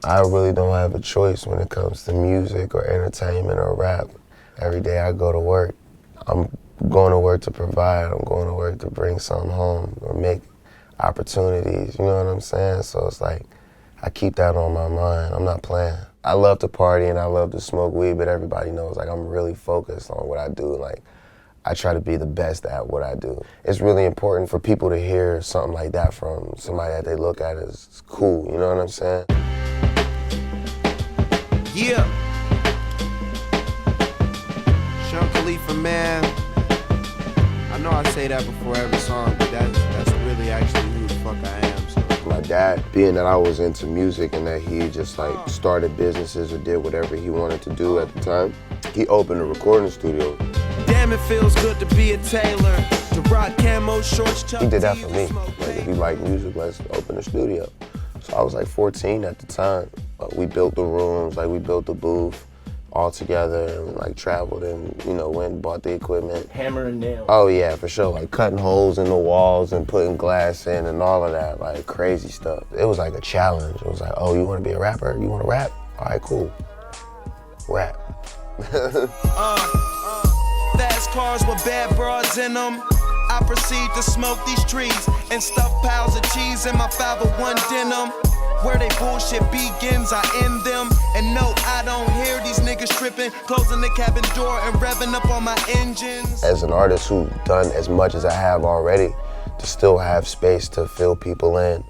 I really don't have a choice when it comes to music or entertainment or rap. Every day I go to work, I'm going to work to provide, I'm going to work to bring something home or make opportunities, you know what I'm saying? So it's like, I keep that on my mind, I'm not playing. I love to party and I love to smoke weed, but everybody knows like I'm really focused on what I do. Like, I try to be the best at what I do. It's really important for people to hear something like that from somebody that they look at as cool, you know what I'm saying? Yeah. Khalifa, man. I know I say that before every song, but that's really actually who the fuck I am. So. My dad, being that I was into music and that he just like started businesses or did whatever he wanted to do at the time, he opened a recording studio. Damn, it feels good to be a tailor, to rock camo shorts. He did that for me. Like, if you like music, let's open a studio. So I was like 14 at the time. We built the rooms, like we built the booth all together and like traveled and, you know, went and bought the equipment. Hammer and nails. Oh yeah, for sure. Like cutting holes in the walls and putting glass in and all of that, like crazy stuff. It was like a challenge. It was like, oh, you want to be a rapper? You want to rap? All right, cool. Rap. Fast cars with bad broads in them. I proceed to smoke these trees and stuff piles of cheese in my 501 denim. Where they bullshit begins, I end them. And no, I don't hear these niggas tripping, closing the cabin door and revving up on my engines. As an artist who's done as much as I have already, to still have space to fill people in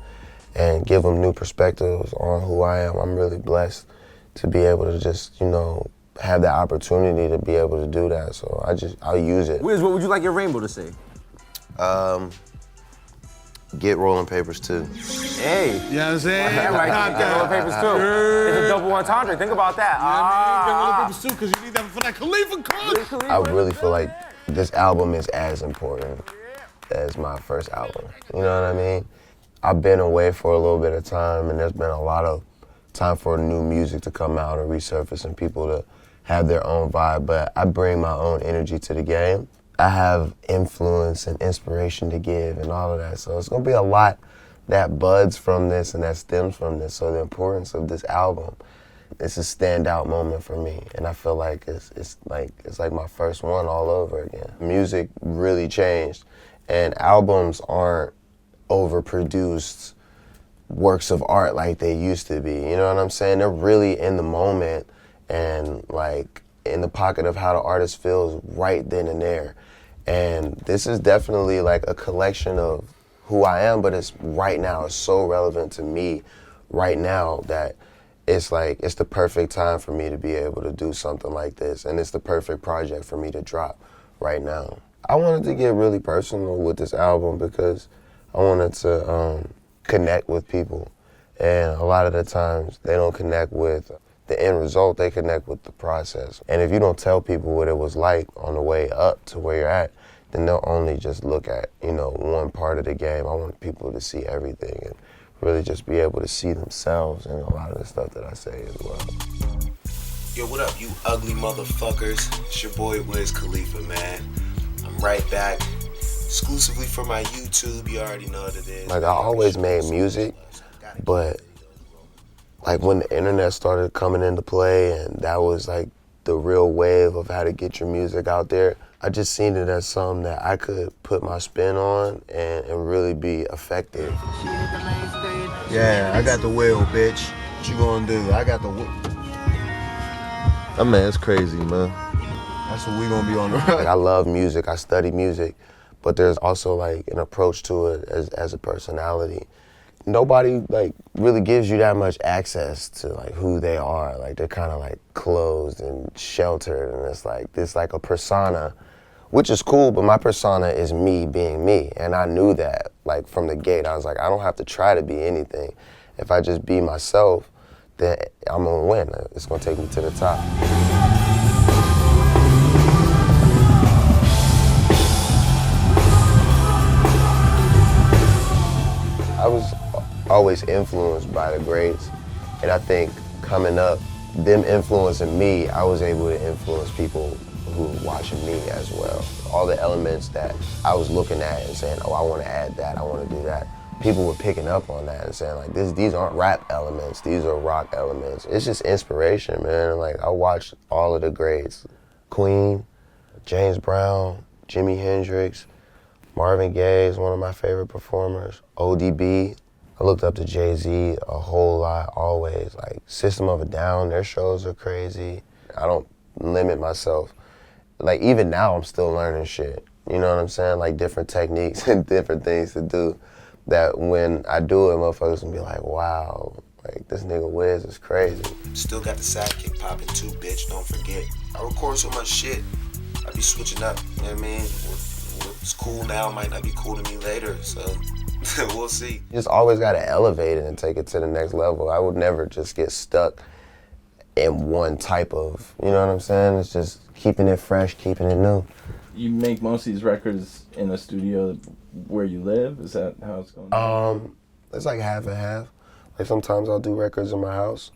and give them new perspectives on who I am, I'm really blessed to be able to just, you know, have that opportunity to be able to do that. So I'll use it. Wiz, what would you like your rainbow to say? Get rolling papers too. Hey. You know what I'm saying? Get rolling papers too. It's a double entendre, think about that. Get rolling papers too, because you need that for that Khalifa cook. I really feel like this album is as important as my first album. You know what I mean? I've been away for a little bit of time and there's been a lot of time for new music to come out or resurface and people to have their own vibe, but I bring my own energy to the game. I have influence and inspiration to give and all of that, so it's gonna be a lot that buds from this and that stems from this, so the importance of this album, it's a standout moment for me, and I feel like it's like my first one all over again. Music really changed, and albums aren't overproduced works of art like they used to be, you know what I'm saying? They're really in the moment and like in the pocket of how the artist feels right then and there. And this is definitely like a collection of who I am, but it's right now, it's so relevant to me right now that it's like, it's the perfect time for me to be able to do something like this. And it's the perfect project for me to drop right now. I wanted to get really personal with this album because I wanted to connect with people. And a lot of the times they don't connect with the end result, they connect with the process. And if you don't tell people what it was like on the way up to where you're at, then they'll only just look at, you know, one part of the game. I want people to see everything and really just be able to see themselves in a lot of the stuff that I say as well. Yo, what up, you ugly motherfuckers? It's your boy Wiz Khalifa, man. I'm right back. Exclusively for my YouTube, you already know what it is. Like, I always made music, but like when the internet started coming into play and that was like the real wave of how to get your music out there, I just seen it as something that I could put my spin on and really be effective. Yeah, I got the wheel, bitch. What you gonna do? I got the wheel. That man's crazy, man. That's what we gonna be on the road. Like, I love music, I study music, but there's also like an approach to it as a personality. Nobody like really gives you that much access to like who they are. Like they're kind of like closed and sheltered, and it's like a persona, which is cool, but my persona is me being me. And I knew that like from the gate. I was like, I don't have to try to be anything. If I just be myself, then I'm gonna win. It's gonna take me to the top. I was always influenced by the greats, and I think coming up, them influencing me, I was able to influence people who were watching me as well. All the elements that I was looking at and saying, oh, I want to add that, I want to do that, people were picking up on that and saying like, these aren't rap elements, these are rock elements. It's just inspiration, man. Like I watched all of the greats. Queen, James Brown, Jimi Hendrix, Marvin Gaye is one of my favorite performers. ODB, I looked up to Jay-Z a whole lot, always. Like System of a Down, their shows are crazy. I don't limit myself. Like even now I'm still learning shit. You know what I'm saying? Like different techniques and different things to do that when I do it, motherfuckers can be like, wow, like this nigga Wiz is crazy. Still got the sidekick popping too, bitch, don't forget. I record so much shit, I be switching up, you know what I mean? What's cool now might not be cool to me later, so we'll see. You just always gotta elevate it and take it to the next level. I would never just get stuck in one type of, you know what I'm saying? It's just keeping it fresh, keeping it new. You make most of these records in a studio where you live? Is that how it's going? It's like half and half. Like sometimes I'll do records in my house,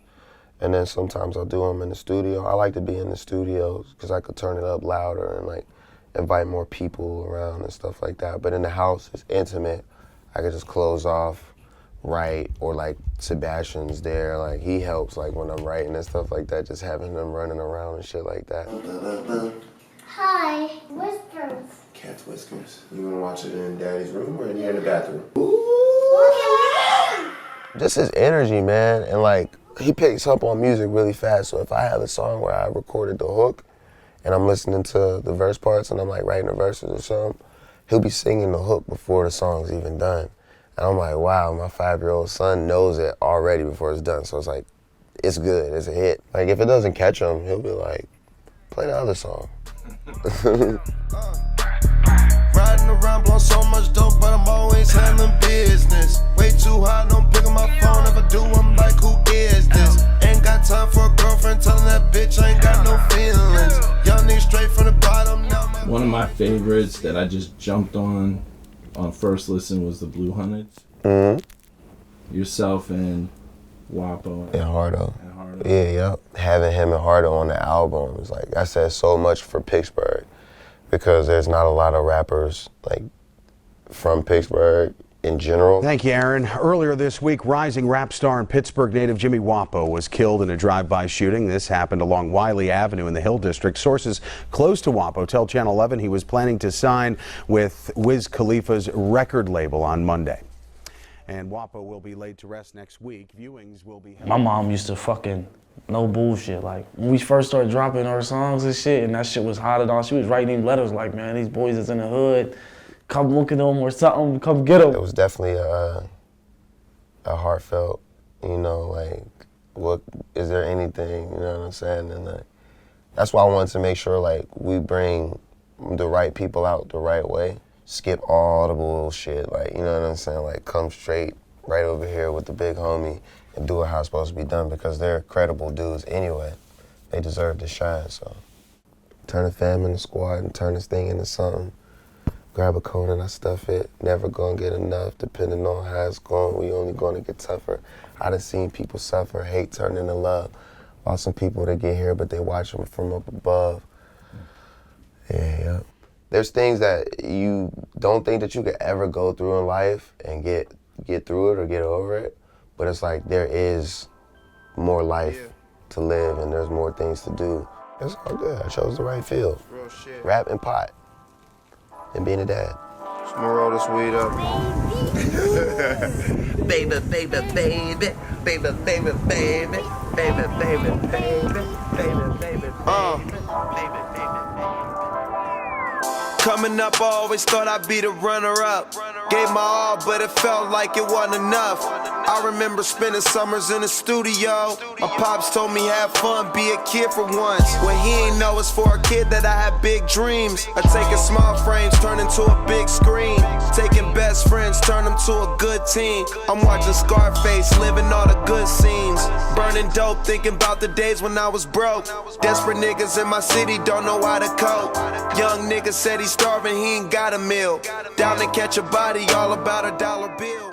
and then sometimes I'll do them in the studio. I like to be in the studios because I could turn it up louder and like invite more people around and stuff like that. But in the house, it's intimate. I could just close off, write, or like Sebastian's there. Like he helps like when I'm writing and stuff like that, just having them running around and shit like that. Hi, Whispers. Cat's whiskers. You wanna watch it in Daddy's room or in here in the bathroom? Just his energy, man, and like he picks up on music really fast. So if I have a song where I recorded the hook and I'm listening to the verse parts and I'm like writing the verses or something, he'll be singing the hook before the song's even done. And I'm like, wow, my 5-year-old son knows it already before it's done. So it's like, it's good, it's a hit. Like if it doesn't catch him, he'll be like, play the other song. Riding around, blowing so much dope, but I'm always handling business. Way too high, don't pick up my phone. If I do, I'm like, who is this? Ain't got time for a girlfriend, telling that bitch I ain't got no feelings. Young nigga straight from the bottom. Now One of my favorites that I just jumped on first listen was the Blue Hunnids. Mm-hmm. Yourself and Wopo. And Hardo. Yeah. Having him and Hardo on the album is like, I said so much for Pittsburgh because there's not a lot of rappers like from Pittsburgh in general. Thank you, Aaron. Earlier this week, rising rap star and Pittsburgh native Jimmy Wopo was killed in a drive-by shooting. This happened along Wiley Avenue in the Hill District. Sources close to Wopo tell Channel 11 he was planning to sign with Wiz Khalifa's record label on Monday. And Wopo will be laid to rest next week. Viewings will be held. My mom used to fucking no bullshit. Like when we first started dropping our songs and shit, and that shit was hot and all, she was writing these letters like, man, these boys is in the hood. Come look at them or something, come get them. It was definitely a heartfelt, you know, like, what, is there anything, you know what I'm saying? And like, that's why I wanted to make sure like we bring the right people out the right way. Skip all the bullshit, like, you know what I'm saying? Like, come straight right over here with the big homie and do it how it's supposed to be done because they're credible dudes anyway. They deserve to shine, so. Turn the fam in the squad and turn this thing into something. Grab a cone and I stuff it. Never gonna get enough, depending on how it's going. We only gonna get tougher. I done seen people suffer, hate turn into love. Lost some people that get here, but they watch them from up above. Yeah. There's things that you don't think that you could ever go through in life and get through it or get over it, but it's like there is more life to live and there's more things to do. It's all good. I chose the right field. Real shit. Rap and pot. And being a dad. I'm gonna roll this weed up. baby, baby, baby, baby, baby, baby, baby, baby, baby, baby, baby. Coming up, I always thought I'd be the runner-up. Gave my all, but it felt like it wasn't enough. I remember spending summers in the studio. My pops told me have fun, be a kid for once. What he ain't know is for a kid that I had big dreams. I taking small frames, turn into a big screen. Taking best friends, turn them to a good team. I'm watching Scarface, living all the good scenes. Burning dope, thinking about the days when I was broke. Desperate niggas in my city don't know how to cope. Young nigga said he's starving, he ain't got a meal. Down to catch a body, all about a dollar bill.